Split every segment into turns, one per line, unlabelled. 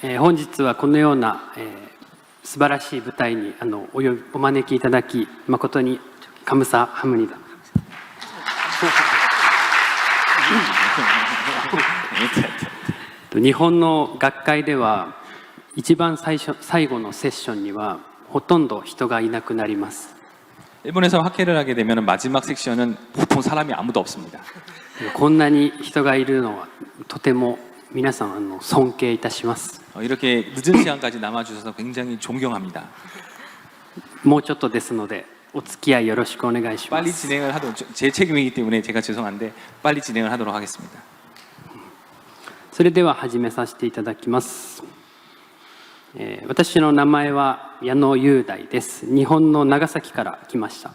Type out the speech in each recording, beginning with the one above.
本日はこのような、素晴らしい舞台にお招きいただき誠に감사합니다。日本の学会では一番最後のセッションにはほとんど人がいなくなります。
일본에서 학회를 하게 되면 마지막 섹션은 보통 사람이 아무도 없습니다.
こんなに人がいるのはとても皆さん尊敬いたします。
이렇게 늦은 시간까지 남아주셔서 굉장히 존경합니다.
もうちょっとですのでお付き合いよろしくお願いしま
빨리
す。
진행을 하도록 제 책임이기 때문에 제가 죄송한데 빨리 진행을 하도록 하겠습니다.
それでは始めさせていただきます。私の名前は矢野雄大です。日本の長崎から来ました。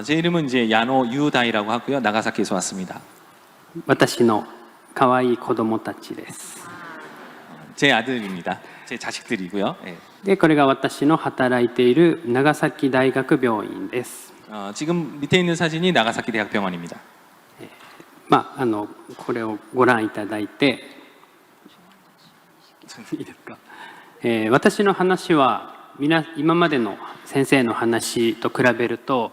제 이름은 이제 야노 유다이라고 하고요. 나가사키에서 왔습니다.
私の可愛い子供たちです。
제 아들입니다. 제 자식들이고요. 예.
で、これが私の働いている長崎大学病院です。
지금 밑에 있는 사진이 나가사키 대학병원입니다.
これをご覧いただいていいですか。私の話は今までの先生の話と比べると、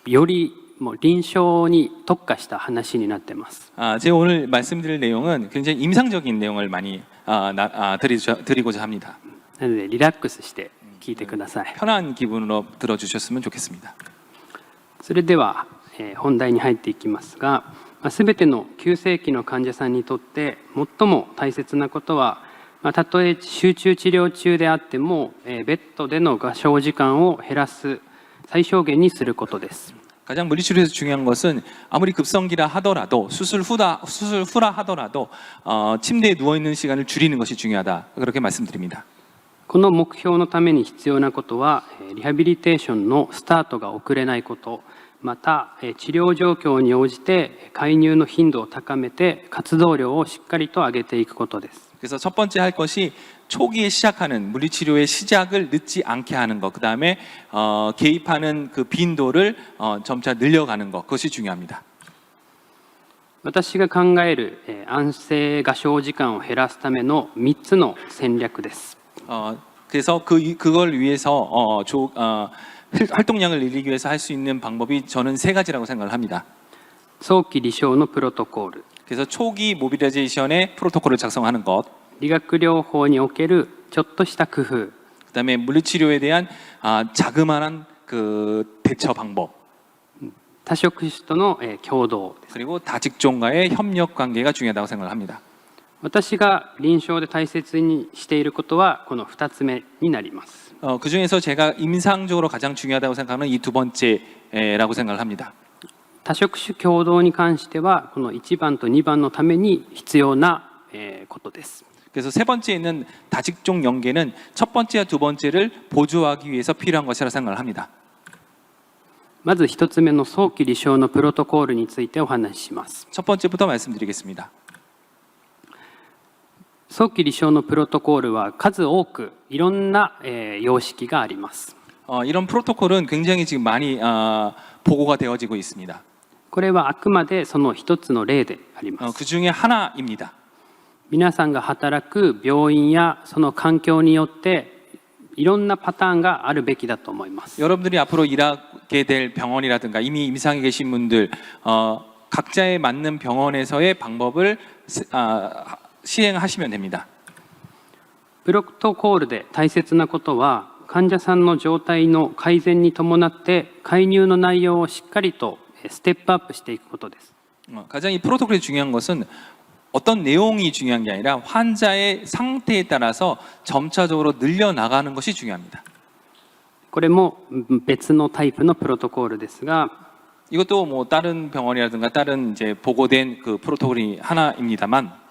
よりもう臨床に特化した話になっています。
제가 오늘 말씀드릴 내용은 굉장히 임상적인 내용을 많이 드리고자 합니다.
なのでリラックスして聞いてください。
편한 기분으로 들어주셨으면 좋겠습니다.
それでは、本題に入っていきますが、すべての急性期の患者さんにとって最も大切なことは、たとえ集中治療中であっても、ベッドでの画床時間を減らす最小限にすることです。
가장 물리치료에서 중요한 것은 아무리 급성기라 하더라도 수술 후라 하더라도 침대에 누워 있는 시간을 줄이는 것이 중요하다. 그렇게 말씀드립니다.
この目標のために必要なことは、リハビリテーションのスタートが遅れないこと、また治療状況に応じて介入の頻度を高めて活動量をしっかりと上げていくことです。
그래서 첫 번째 할 것이 초기에 시작하는 물리치료의 시작을 늦지 않게 하는 것, 그 다음에 개입하는 그 빈도를 점차 늘려가는 것, 그것이 중요합니다.
私が考える安静画床時間を減らすための3つの戦略です。
그래서 그걸 위해서 활동량을 늘리기 위해서 할 수 있는 방법이 저는 3가지라고 생각을 합니다.
早期離床のプロトコール、
그래서 초기 모빌라이제이션의 프로토콜을 작성하는 것,
理学療法におけるちょっとした工夫、
그다음에 물리치료에 대한 자그마한 그 대처 방법,
多職種との共同です。
그리고 다직종과의 협력 관계가 중요하다고 생각을 합니다.
私が臨床で大切にしていることはこの2つ目になります。
그 중에서 제가 임상적으로 가장 중요하다고 생각하는 이 2번째라고 생각을 합니다.
多職種共同に関してはこの1番と2番のために必要なことです。
그래서 3번째에 있는 다직종 연계는 첫 번째와 2번째를 보조하기 위해서 필요한 것이라 생각을 합니다.
まず1つ目の早期離床のプロトコールについてお話しします。
첫 번째부터 말씀드리겠습니다.
早期離床のプロトコールは数多くいろんな様式があります。
이런 프로토콜은 굉장히 지금 많이 보고가 되어지고 있습니다.
これはあくまでその一つの例であります。
그 중에 하나입니다.
皆さんが働く病院やその環境によっていろんなパターンがあるべきだと思います。
여러분들이 앞으로 일하게 될 병원이라든가 이미 임상에 계신 분들 각자에 맞는 병원에서의 방법을 시행하시면 됩니다.
プロトコールで大切なことは患者さんの状態の改善に伴って介入の内容をしっかりとステップアップしていくことです。
가장 이 프로토콜이 중요한 것은 어떤 내용이 중요한 게 아니라 환자의 상태에 따라서 점차적으로 늘려나가는 것이 중요합니다.
これも別のタイプのプロトコールですが
이것도 뭐 다른 병원이라든가 다른 이제 보고된 그 프로토콜이 하나입니다만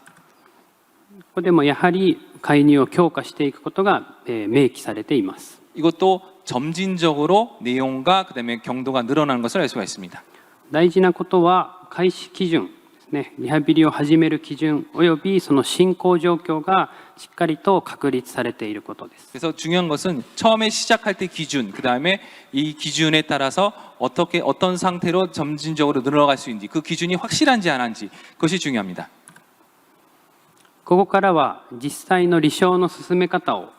ここでもやはり介入を強化していくことが明記されています。
이것도 점진적으로 내용과 그다음에 경도가 늘어나는 것을 알 수가 있습니다.
大事なことは開始基準ですね。リハビリを始める基準およびその進行状況がしっかりと確立されていることです。
그래서 중요한 것은 처음에 시작할 때 기준, 그다음에 이 기준에 따라서 어떤 상태로 점진적으로 늘어갈 수 있는지 그 기준이 확실한지 안 한지 그것이 중요합니다.
ここからは実際の離床の進め方を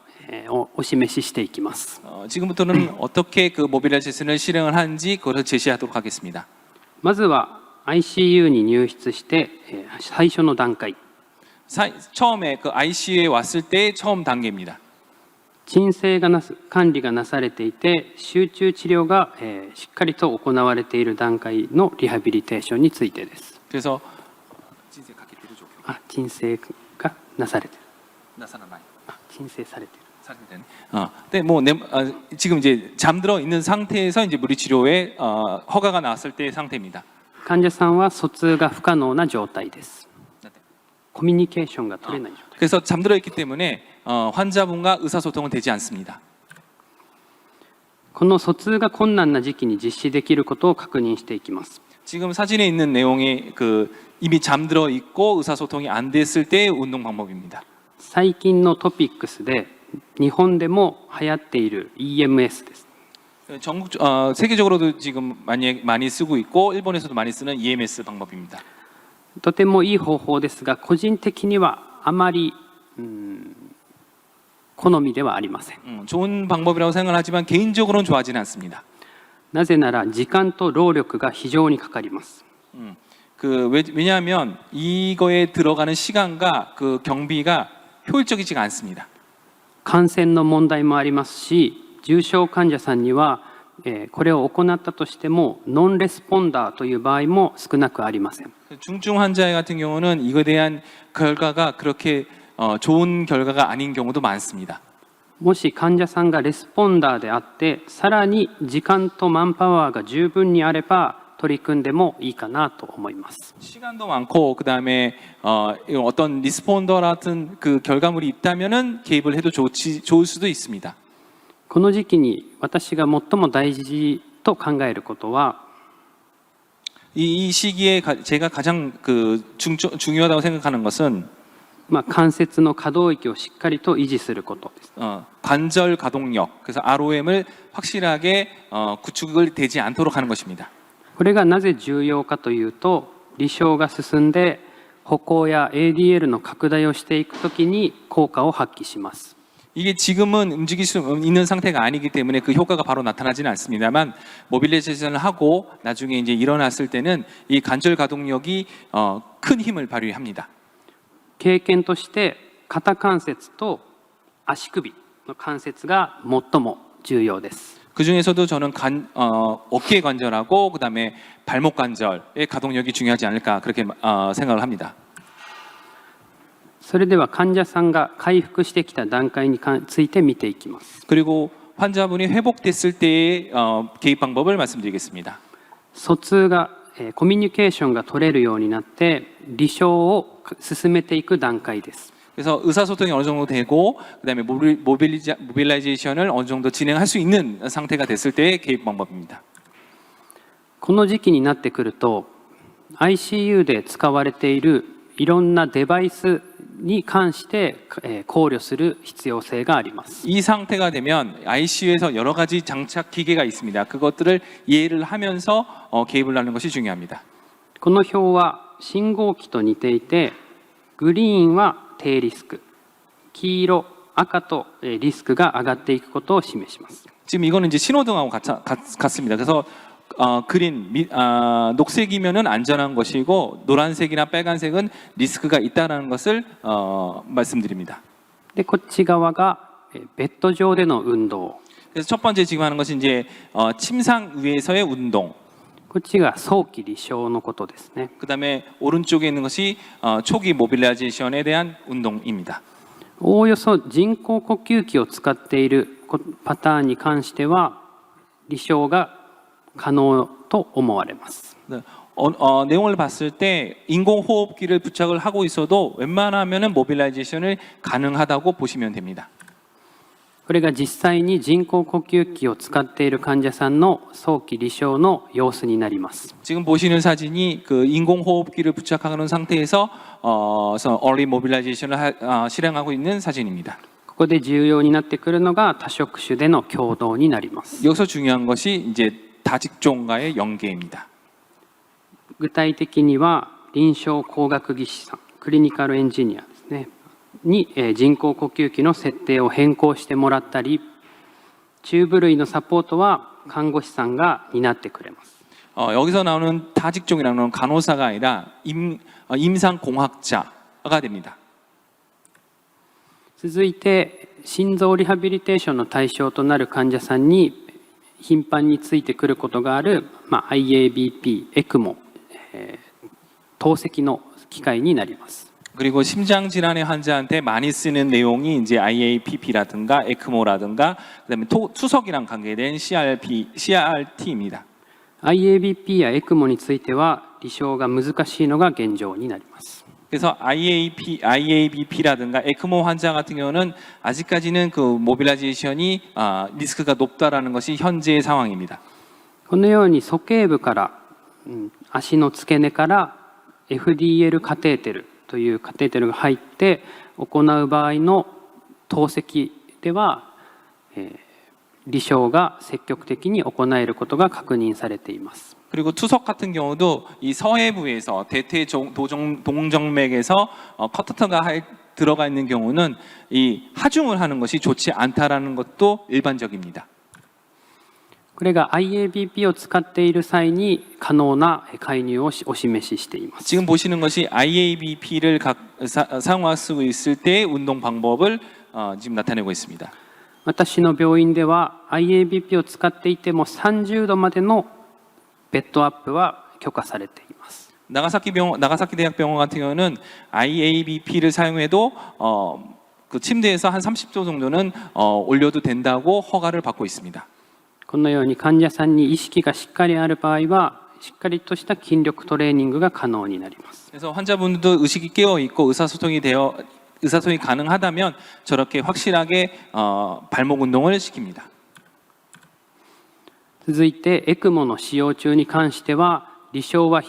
お示ししていきます。
지금부터는 어떻게 그 모빌라이제이션을 실행을 하는지 그것을 제시하도록 하겠습니다.
まずは ICU に入室して最初の段階、
처음에 그 ICU에 왔을 때 처음 단계입니다.
鎮静が管理がなされていて集中治療がしっかりと行われている段階のリハビリテーションについてです。
그래서
鎮静がなされている。
나사나마이.
鎮静されている。
근데 뭐 지금 이제 잠들어 있는 상태에서 이제 물리치료에 허가가 나왔을 때의 상태입니다.
患者さんは疎通が不可能な状態です。コミュニケーションが取れない状態。
그래서 잠들어 있기 때문에 환자분과 의사소통은 되지 않습니다.
この疎通が困難な時期に実施できることを確認していきます。
지금 사진에 있는 내용이 그 이미 잠들어 있고 의사소통이 안 됐을 때의 운동 방법입니다.
最近のトピックスで日本でも流行っている EMS です。
세계적으로도 지금 많이 쓰고 있고 일본에서도 많이 쓰는 EMS 방법입니다.
とてもいい方法ですが個人的にはあまり好みではありません。
좋은 방법이라고 생각하지만 개인적으로는 좋아하지는 않습니다.
なぜなら時間と労力が非常にかかります。
왜냐하면 이거에 들어가는 시간과 그 경비가 효율적이지가 않습니다.
感染の問題もありますし重症患者さんにはこれを行ったとしてもノンレスポンダーという場合も少なくありません。
중증 환자 같은 경우는 이거에 대한 결과가 그렇게 좋은 결과가 아닌 경우도 많습니다.
もし患者さんがレスポンダーであってさらに時間とマンパワーが十分にあれば取り組んでもいいかなと思います。
시간도 많고 그다음에 어떤 리스폰더 같은 그 결과물이 있다면은 개입을 해도 좋을 수도 있습니다.
この時期に私が最も大事と考えることは
이 시기에 제가 가장 중요하다고 생각하는 것은
関節の可動域をしっかりと維持することです。
관절 가동력, 그래서 ROM을 확실하게 구축을 되지 않도록 하는 것입니다.
これがなぜ重要かというと離床が進んで歩行や ADL の拡大をしていくときに効果を発揮します。
이게 지금은 움직일 수 있는 상태가 아니기 때문에 그 효과가 바로 나타나지는 않습니다만 모빌리제이션을 하고 나중에 이제 일어났을 때는 이 관절 가동력이 큰 힘을 발휘합니다.
経験として肩関節と足首の関節が最も重要です。
그 중에서도 저는 어깨 관절하고 그다음에 발목 관절의 가동력이 중요하지 않을까 그렇게 생각을 합니다.
それでは患者さんが回復してきた段階について見ていきます。
그리고 환자분이 회복됐을 때의 개입 방법을 말씀드리겠습니다.
疎通がコミュニケーションが取れるようになって離床を進めていく段階です。
그래서 의사소통이 어느 정도 되고 그다음에 모빌라이제이션을 어느 정도 진행할 수 있는 상태가 됐을 때의 개입 방법입니다.
この時期になってくると ICU で使われているいろんなデバイスに関して考慮する必要性があります。
이 상태가 되면 ICU에서 여러 가지 장착 기계가 있습니다. 그것들을 이해를 하면서 개입을 하는 것이 중요합니다.
この表は信号機と似ていてグリーンは低リスク、黄色、赤とリスクが上がっていくことを示します。
지금 이거는 이제 신호등하고 같습니다. 그래서 녹색이면은 안전한 것이고 노란색이나 빨간색은 리스크가 있다는 것을 말씀드립니다.
でこっち側がベッド上での運動。
그래서 첫 번째 지금 하는 것이 이제 침상 위에서의 운동.
こっちが早期離床のことですね。
그다음에 오른쪽에 있는 것이 초기 모빌라이제이션에 대한 운동입니다.
おおよそ人工呼吸器を使っているパターンに関しては離床が可能と思われます。
내용을 봤을 때 인공호흡기를 부착을 하고 있어도 웬만하면은 모빌라이제이션을 가능하다고 보시면 됩니다.
これが実際に人工呼吸器を使っている患者さんの早期離床の様子になります。
지금 보시는 사진이 그 인공호흡기를 부착하는 상태에서 early mobilization을 실행하고 있는 사진입니다.
ここで重要になってくるのが多職種での共同になります。
여기서 중요한 것이 이제 다직종과의 연계입니다.
具体的には臨床工学技師さん、クリニカルエンジニアですね。に人工呼吸器の設定を変更してもらったり、チューブ類のサポートは看護師さんが担ってくれます。
여기서 나오는 다직종이라는 건 간호사가 아니라 임상공학자가 됩니다.
続いて心臓リハビリテーションの対象となる患者さんに頻繁についてくることがある、IABP、ECMO、透析の機会になります。
그리고 심장 질환의 환자한테 많이 쓰는 내용이 이제 IAPP라든가 에크모라든가 그다음에 투석이랑 관계된 CRT입니다.
IABP や ECMO については離床が難しいのが現状になります。
그래서 IABP라든가 에크모 환자 같은 경우는 아직까지는 그 모빌라이제이션이 리스크가 높다라는 것이 현재의 상황입니다.
このように鼠径部から、足の付け根から FDL カテーテルというカテーテルが入って行う場合の透析では、離床が積極的に行えることが確認されています。
그리고 투석 같은 경우도 이 서해부에서 동정맥에서 커터가 들어가 있는 경우는 이 하중을 하는 것이 좋지 않다라는 것도 일반적입니다.
これが IABP を使っている際に可能な介入をお示ししています。
지금 보시는 것이 IABP를 사용할 수 있을 때의 운동 방법을 지금 나타내고 있습니다.
私の病院では IABP を使っていても30度までのベッドアップは許可されています。
나가사키 대학병원 같은 경우는 IABP를 사용해도 그 침대에서 한 30도 정도는 올려도 된다고 허가를 받고 있습니다.
このように患者さんに意識がしっかりある場合はしっかりとした筋力トレーニングが可能になります。
그래서 환자분들도 의식이 깨어 있고 의사소통이 가능하다면 저렇게 확실하게 발목 운동을 시킵니다.
続いて ECMO の使用中に関しては離床は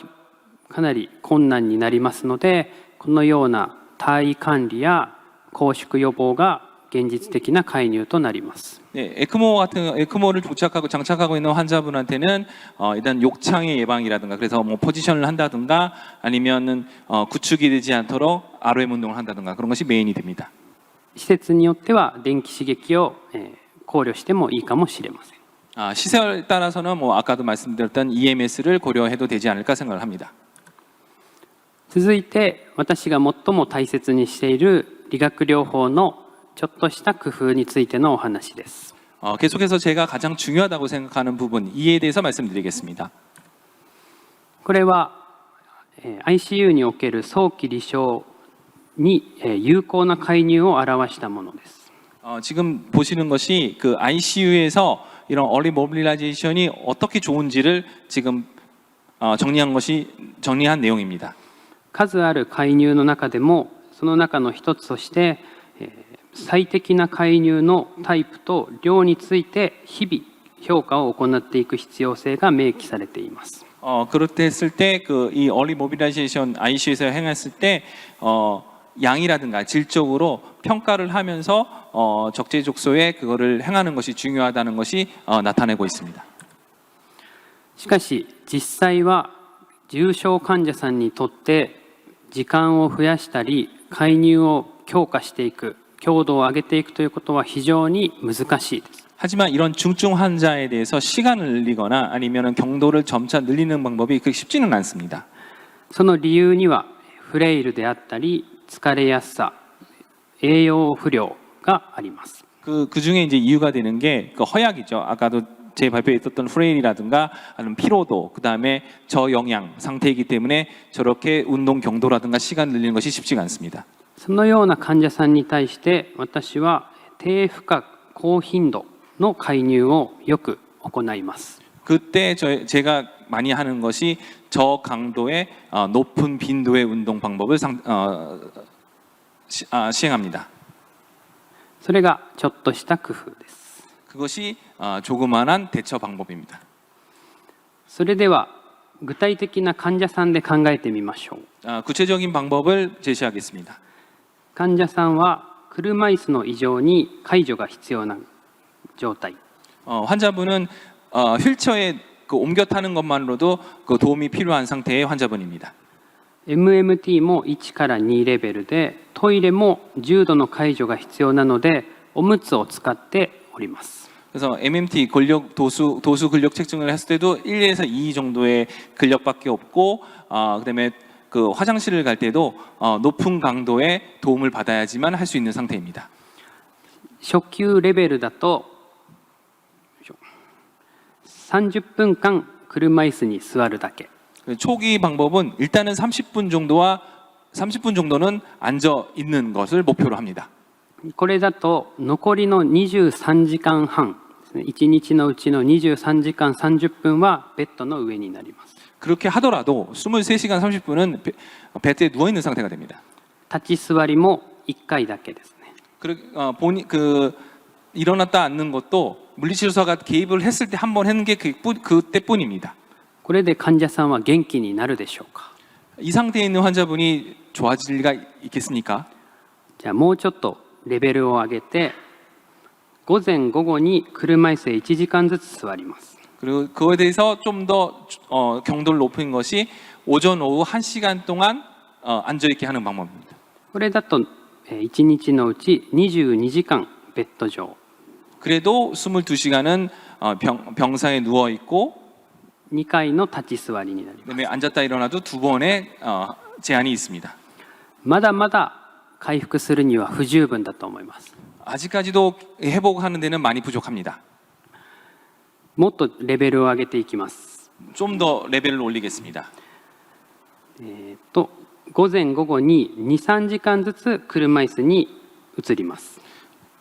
かなり困難になりますので、このような体位管理や拘縮予防が現実的な介入となります。
네, 에크모를 장착하고 있는 환자분한테는 일단 욕창의 예방이라든가 그래서 뭐 포지션을 한다든가 아니면은 구축이 되지 않도록 RM 운동을 한다든가 그런 것이 메인이 됩니다.
施設によっては電気刺激を考慮してもいいかもしれません。
시설에 따라서는 뭐 아까도 말씀드렸던 EMS를 고려해도 되지 않을까 생각을 합니다.
続いて私が最も大切にしている理学療法のちょっとした工夫についてのお話です。
계속해서 제가 가장 중요하다고 생각하는 부분 이에 대해서 말씀드리겠습니다.
これは ICU における早期離床に有効な介入を表したものです。
지금 보시는 것이 그 ICU에서 이런 early mobilization이 어떻게 좋은지를 지금 정리한 내용입니다.
数ある介入の中でもその中の一つとして最適な介入のタイプと量について日々評価を行っていく必要性が明記されています。
그럴 때 했을 때 그 이 early mobilization ICU에서 행했을 때 양이라든가 질적으로 평가를 하면서 적재적소에 그거를 행하는 것이 중요하다는 것이 나타내고 있습니다.
しかし実際は重症患者さんにとって時間を増やしたり介入を強化していく強度を上げていくということは非常に難しいです。
하지만 이런 중증 환자에 대해서 시간을 늘리거나 아니면 경도를 점차 늘리는 방법이 그렇게 쉽지는 않습니다.
その理由にはフレイルであったり疲れやすさ、栄養不良があります。
그 중에 이제 이유가 되는 게 그 허약이죠. 아까도 제 발표에 있었던 프레일이라든가 아니면 피로도, 그 다음에 저영양 상태이기 때문에 저렇게 운동 경도라든가 시간 늘리는 것이 쉽지가 않습니다.
そのような患者さんに対して私は低負荷高頻度の介入をよく行います。
그때 제가 많이 하는 것이 저강도의 높은 빈도의 운동 방법을 시행합니다.
それがちょっとした工夫です。
그것이 조그마한 대처 방법입니다.
それでは具体的な患者さんで考えてみましょう。
구체적인 방법을 제시하겠습니다.
患者さんは車椅子の異常に介助が必要な状態。
환자분은 휠체어에 그 옮겨 타는 것만으로도 그 도움이 필요한 상태의 환자분입니다.
MMT も1から2レベルで、トイレも重度の介助が必要なので、おむつを使っております。
그래서 MMT 근력 도수 근력 측정을 했을 때도 1에서 2 정도의 근력밖에 없고 그다음에 그 화장실을 갈 때도 높은 강도의 도움을 받아야지만 할 수 있는 상태입니다.
初級レベルだと30分間車椅子に座るだけ。
초기 방법은 일단은 30분 정도는 앉아 있는 것을 목표로 합니다.
これだと残りの23時間半ですね、1日のうちの23時間30分はベッドの上になります。
그렇게 하더라도 23시간 30분은 베드에 누워 있는 상태가 됩니다.
立ち座りも1回だけですね。
일어났다 앉는 것도 물리치료사가 개입을 했을 때 한 번 했는 게 그때뿐입니다.
これで患者さんは元気になるでしょうか。
이 상태에 있는 환자분이 좋아질 리가 있겠습니까?
じゃあもうちょっとレベルを上げて、午前午後に車椅子へ1時間ずつ座ります。
그리고 그거에 대해서 좀 더 경도를 높인 것이 오전 오후 1시간 동안 앉아 있게 하는 방법입니다.
これだと1日のうち22時間ベッド上。
그래도 22시간은 병상에 누워 있고
2回の立ち座りになります。
그다음에 앉았다 일어나도 2번의 제한이 있습니다.
まだまだ回復するには不十分だと思います。
아직까지도 회복하는 데는 많이 부족합니다.
もっとレベルを上げていきます。
좀 더 레벨을 올리겠습니다.
午前午後に2、3時間ずつ車椅子に移ります。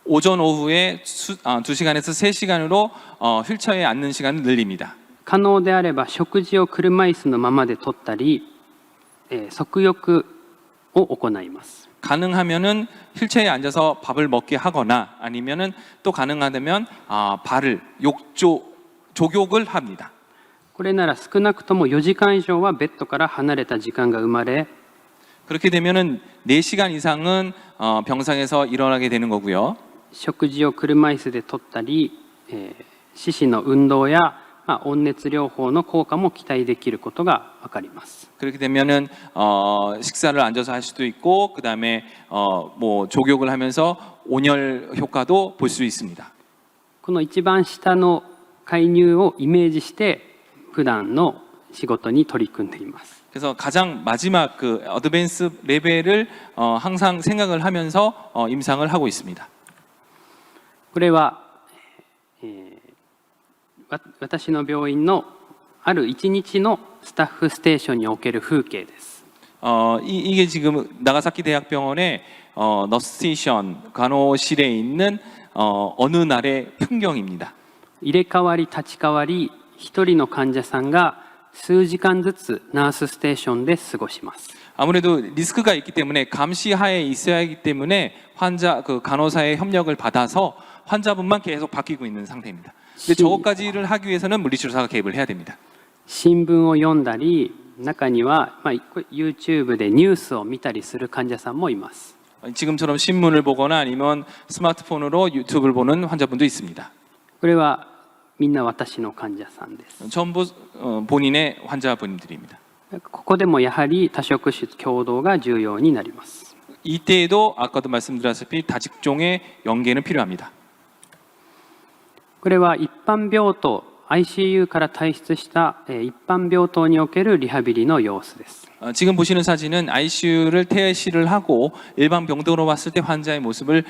오전 오후에 2시간에서 3시간으로 휠체어에 앉는 시간을 늘립니다.
可能であれば食事を車椅子のままで取ったり、足浴を行います。
가능하면은 휠체어에 앉아서 밥을 먹게 하거나 아니면은 또 가능하다면 발을 족욕을 합니다.
これなら少なくとも4時間以上はベッドから離れた時間が生まれ、
그렇게 되면은 4시간 이상은 병상에서 일어나게 되는 거고요.
食事を車椅子で取ったり、四肢の運動や、温熱療法の効果も期待できることが分かります。
그렇게 되면은 식사를 앉아서 할 수도 있고 그다음에 뭐 족욕을 하면서 온열 효과도 볼 수 있습니다.
この一番下の介入をイメージして普段の仕事に取り組んでいます。
그래서 가장 마지막 그 어드밴스 레벨을 항상 생각을 하면서 임상을 하고 있습니다.
これは、私の病院のある一日のスタッフステーションにおける風景です。
이게 지금 나가사키 대학병원의 너스테이션 간호실에 있는 어느 날의 풍경입니다.
入れ替わり立ち替わり、一人の患者さんが数時間ずつナースステーションで過ごします。
아무래도 리스크가 있기 때문에 감시하에 있어야 하기 때문에 그 간호사의 협력을 받아서 환자분만 계속 바뀌고 있는 상태입니다. 근데 저것까지를 하기 위해서는 물리치료사가 개입을 해야 됩니다.
新聞を読んだり、中には、YouTube でニュースを見たりする患者さんもいます。
지금처럼 신문을 보거나 아니면 스마트폰으로 유튜브를 보는 환자분도 있습니다.
これはみんな私の患者さんです。
전부 본인의 환자분들입니다.
ここでもやはり多職種共同が重要になります。
이때에도 아까도 말씀드렸다시피 다직종의 연계는 필요합니다.
これは一般病棟 ICU から退出した一般病棟におけるリハビリの様子です。
지금 보시는 사진은 ICU를 퇴실을 하고 일반 병동으로 왔을 때 환자의 모습을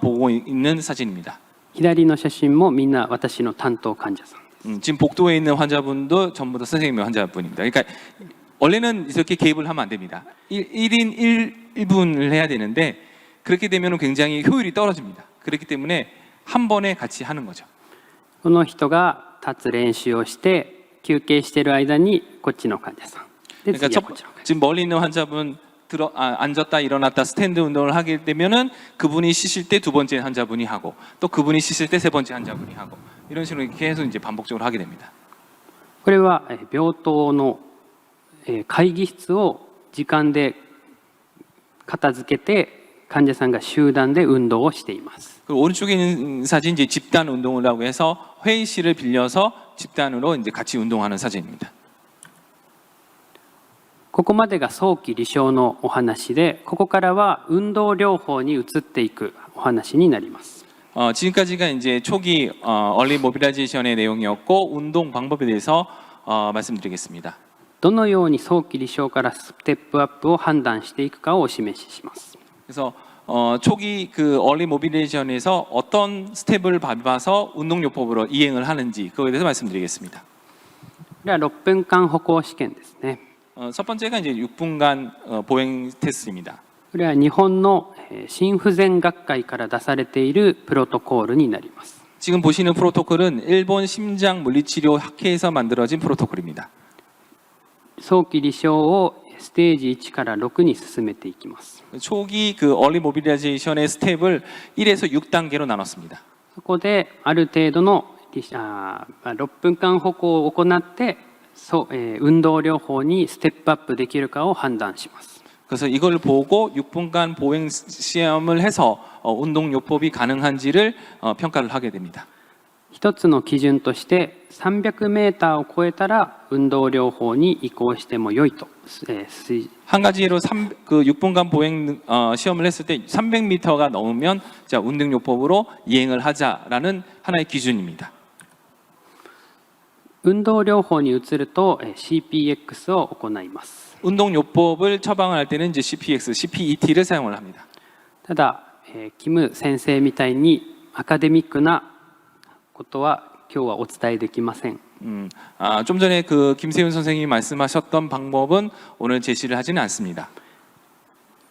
보고 있는 사진입니다.
左の写真もみんな私の担当患者さん。
지금 복도에 있는 환자분도 전부 다 선생님의 환자분입니다. 그러니까 원래는 이렇게 개입을 하면 안 됩니다. 1인 1분을 해야 되는데 그렇게 되면 굉장히 효율이 떨어집니다. 그렇기 때문에 한 번에 같이 하는 거죠.
この人が立つ練習をして休憩している間にこっちの患者さん。で、次はこっちの患者さん。
지금 멀리 있는 환자분 앉았다 일어났다 스탠드 운동을 하게 되면은 그분이 쉬실 때 두 번째 환자분이 하고 또 그분이 쉬실 때 세 번째 환자분이 하고 이런 식으로 계속 이제 반복적으로 하게 됩니다.
これは病棟の会議室を時間で片付けて患者さんが集団で運動をしています。
그리고 오른쪽에 있는 사진 이제 집단 운동이라고 해서 회의실을 빌려서 집단으로 이제 같이 운동하는 사진입니다.
ここまでが早期離床のお話で、ここからは運動療法に移っていくお話になります。
지금까지가 이제 초기 얼리 모빌라이제이션의 내용이었고 운동 방법에 대해서 말씀드리겠습니다.
どのように早期離床からステップアップを判断していくかをお示しします。
그래서 초기 그 얼리 모빌라이제이션에서 어떤 스텝을 밟아서 운동요법으로 이행을 하는지 그거에 대해서 말씀드리겠습니다.
これは6分間歩行試験ですね。
첫 번째가 이제 6분간 보행 테스트입니다.
これは日本の心不全学会から出されているプロトコールになります。
지금 보시는 프로토콜은 일본 심장 물리치료 학회에서 만들어진 프로토콜입니다.
早期離床をステージ1から6に進めていきます。
초기 그 얼리 모빌라이제이션의 스텝을 1에서 6단계로 나눴습니다.
そこである程度の6分間歩行を行って運動療法にステップアップできるかを判断します。
그래서 이걸 보고 6분간 보행 시험을 해서 운동요법이 가능한지를 평가를 하게 됩니다.
一つの基準として300メーターを超えたら運動療法に移行しても良いと
한 가지로 6분간 보행 시험을 했을 때 300m가 넘으면 자, 운동요법으로 이행을 하자라는 하나의 기준입니다.
運動療法に移ると CPX を行います。
운동요법을 처방을 할 때는 이제 CPX, CPET를 사용을 합니다.
ただ、キム先生みたいにアカデミックなことは今日はお伝えできません。
좀 전에 그 김세윤 선생님이 말씀하셨던 방법은 오늘 제시를 하지는 않습니다.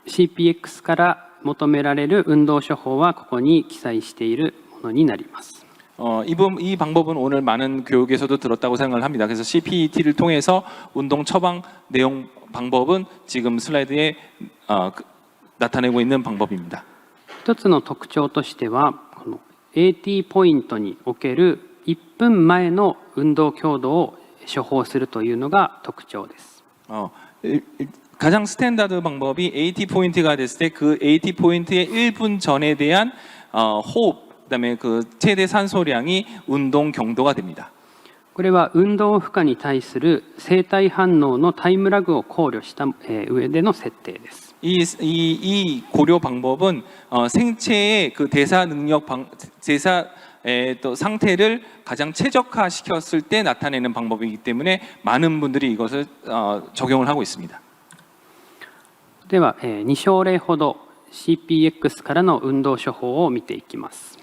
CPX から求められる運動処方はここに記載しているものになります。
이 방법은 오늘 많은 교육에서도 들었다고 생각을 합니다. 그래서 CPET를 통해서 운동 처방 내용 방법은 지금 슬라이드에 나타내고 있는 방법입니다.
一つの特徴としてはこの AT ポイントにおける1分前の運動強度を処方するというのが特徴です。
가장 스탠다드 방법이 AT 포인트가 됐을 때 그 AT 포인트의 1분 전에 대한 호흡 그다음에 그 최대 산소량이 운동強度가 됩니다.
これは運動負荷に対する生体反応のタイムラグを考慮した上での設定です。
이 고려 방법은 생체의 그 대사 능력 대사의 또 상태를 가장 최적화시켰을 때 나타내는 방법이기 때문에 많은 분들이 이것을 적용을 하고 있습니다.
では、2症例ほど CPX からの運動処方を見ていきます。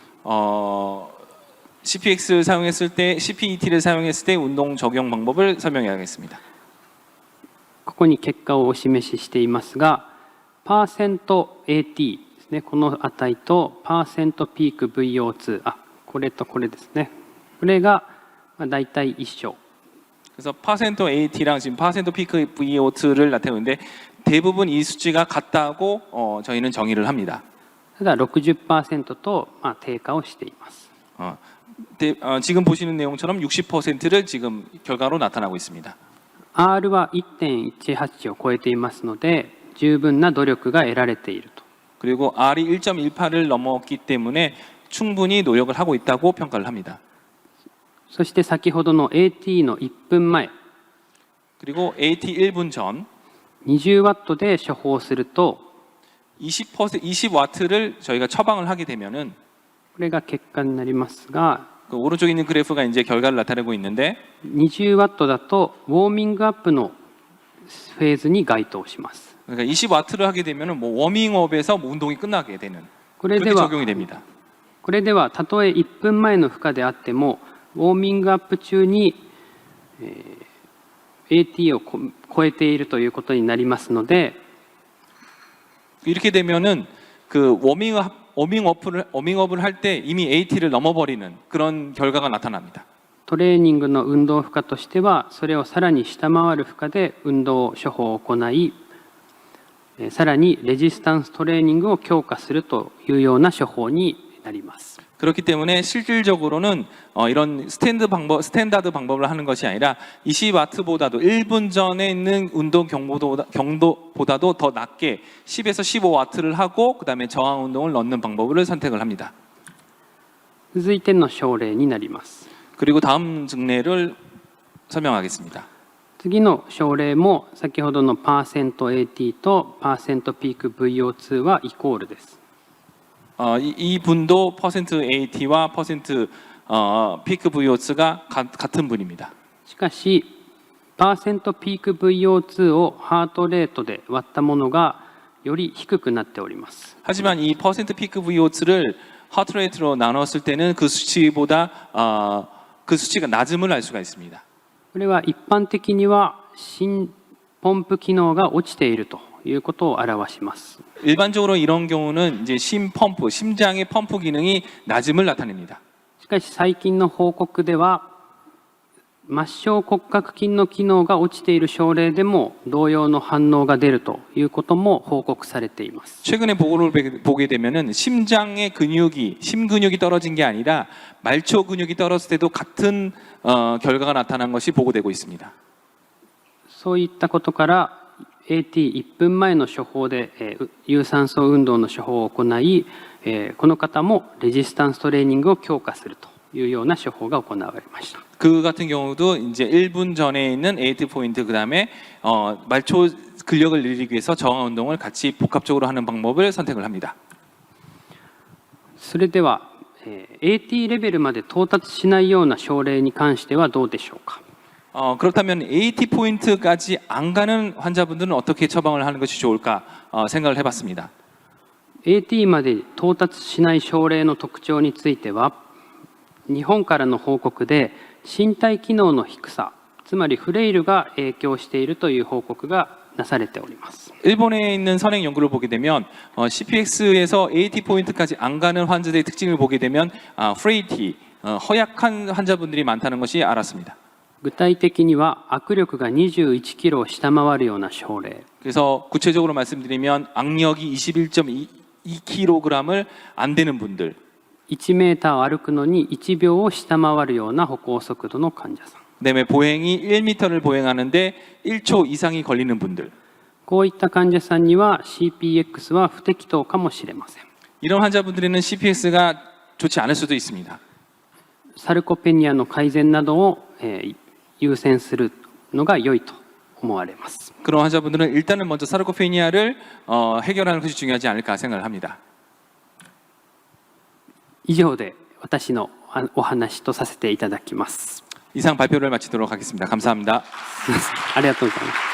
CPX를 사용했을 때, CPET를 사용했을 때 운동 적용 방법을 설명해야겠습니다.
ここに結果をお示ししていますが、パーセント AT ですね、この値とパーセントピーク VO2、これとこれですね、これがだいたい一緒。
그래서 퍼센트 AT랑 지금 퍼센트 피크 VO2를 나타내는데 대부분 이 수치가 같다고 저희는 정의를 합니다.
ただ 60% と低下をしています。
지금 보시는 내용처럼 60%를 지금 결과로 나타나고 있습니다.
R は 1.18 を超えていますので十分な努力が得られていると。
그리고 R이 1.18을 넘었기 때문에 충분히 노력을 하고 있다고 평가를 합니다.
そして先ほどの AT の1分前
그리고 AT 1분 전
20W で処方すると
20W를 저희가 처방을 하게 되면은
これが結果になりますが
그 오른쪽에 있는 그래프가 이제 결과를 나타내고 있는데
20W だとウォーミングアップのフェーズに該当します。
그러니까 20W를 하게 되면은 뭐 워밍업에서 뭐 운동이 끝나게 되는 그렇게 적용이 됩니다.
これではたとえ1分前の負荷であってもウォーミングアップ中に、AT を超えているということになりますので
이렇게 되면은 그 워밍업을 할 때 이미 AT를 넘어버리는 그런 결과가 나타납니다.
トレーニングの運動負荷としてはそれをさらに下回る負荷で運動処方を行いさらにレジスタンストレーニングを強化するというような処方になります。
그렇기 때문에 실질적으로는 이런 스탠다드 방법을 하는 것이 아니라 20W보다도 1분 전에 있는 운동 경도보다도 더 낮게 10에서 15W를 하고 그다음에 저항 운동을 넣는 방법을 선택을 합니다.
続いての症例になります。
그리고 다음 증례를 설명하겠습니다.
次の症例も先ほどの %AT と %ピーク VO2 はイコールです。
이분도 %AT와 피크 VO2가 같은 분입니다.
しかし、ピーク VO2 をハートレートで割ったものがより低くなっております。
하지만 이 피크 VO2를 하트레이트로 나눴을 때는 그 수치보다 그 수치가 낮음을 알 수가 있습니다.
これは一般的には心ポンプ機能が落ちているということを表します。
일반적으로 이런 경우는 이제 심펌프, 심장의 펌프 기능이 낮음을 나타냅니다.
しかし最近の報告では末梢骨格筋の機能が落ちている症例でも同様の反応が出るということも報告されています。
최근에 보고를 보게 되면은 심장의 근육이 심근육이 떨어진 게 아니라 말초 근육이 떨어졌을 때도 같은 결과가 나타난 것이 보고되고 있습니다.
そういったことから AT1 分前の処方で有酸素運動の処方を行い、この方もレジスタンストレーニングを強化するというような処方が行われました。
그 같은 경우도 이제 1분 전에 있는 AT 포인트 그다음에 말초 근력을 늘리기 위해서 저항 운동을 같이 복합적으로 하는 방법을 선택을 합니다.
それでは AT レベルまで到達しないような症例に関してはどうでしょうか。
그렇다면 AT 포인트까지 안 가는 환자분들은 어떻게 처방을 하는 것이 좋을까 생각을 해봤습니다.
AT まで到達しない症例の特徴については、日本からの報告で身体機能の低さ、つまりフレイルが影響しているという報告がなされております。
일본에 있는 선행 연구를 보게 되면 CPX에서 AT 포인트까지 안 가는 환자들의 특징을 보게 되면 프레이티, 허약한 환자분들이 많다는 것이 알았습니다.
具体的には握力が21キロを下回るような症例、
그래서 구체적으로 말씀드리면 악력이 21.2kg을 안 되는 분들,
1メーターを歩くのに1秒を下回るような歩行速度の患者さん、
그다음에 보행이 1m를 보행하는데 1초 이상이 걸리는 분들,
こういった患者さんには CPX は不適当かもしれません。
이런 환자분들에는 CPX가 좋지 않을 수도 있습니다.
サルコペニアの改善などを優先するのが良いと思われます。
그런 환자분들은 일단은 먼저 사르코페니아를 해결하는 것이 중요하지 않을까 생각을 합니다.
以上で私のお話とさせていただきます。
이상 발표를 마치도록 하겠습니다. 감사합니다.
ありがとうございます。